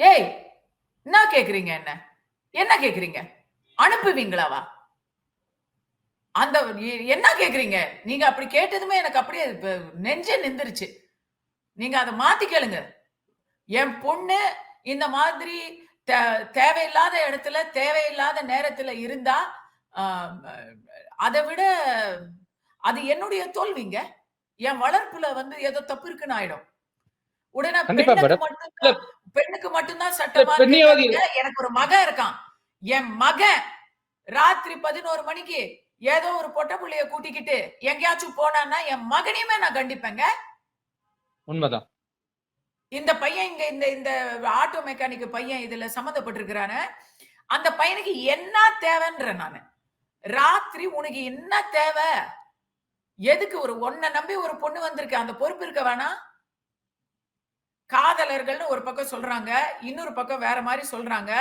ஏய் என்ன கேக்குறீங்க என்ன? என்ன கேக்குறீங்க? அனுப்புவீங்களாவா? அந்த என்ன கேக்குறீங்க? நீங்க அப்படி கேட்டதுமே எனக்கு அப்படியே நெஞ்சே நின்றுச்சு. நீங்க அத மாத்தி கேளுங்க. என் பொண்ணு இந்த மாதிரி தே தேவையில்லாத இடத்துல, தேவையில்லாத நேரத்துல இருந்தா, அ அத விட அது என்னுடைய தோல்விங்க. என் வளர்ப்புல வந்து ஏதோ தப்பு இருக்குன்னு ஆயிடும். உடனே கண்டிப்பா மேடம். இல்ல பெண்ணுக்கு மட்டும் தான் இல்ல சட்டமான்னு பெண்ணியவாதி கேட்காதீங்க. எனக்கு ஒரு மகன் இருக்கான். என் மகன் ராத்திரி 11 மணிக்கு ஏதோ ஒரு பொட்ட புள்ளைய கூட்டிக்கிட்டு எங்கேயாச்சும் போனான்னா, என் மகனையுமே நான் கண்டிப்பேங்க. உண்மதான். இந்த பையன் இங்க இந்த இந்த ஆட்டோ மெக்கானிக் பையன் இதுல சம்மந்தப்பட்டிருக்கிறானே, அந்த பையனுக்கு என்ன தேவைன்றேன் நானு. ராத்திரி உனக்கு என்ன தேவை? எதுக்கு உன்ன நம்பி ஒரு பொண்ணு வந்திருக்கு. அந்த பொறுப்பு இருக்க வேணாம்? காதலர்கள்னு ஒரு பக்கம் சொல்றாங்க. இன்னொரு பக்கம் வேற மாரி சொல்றாங்க.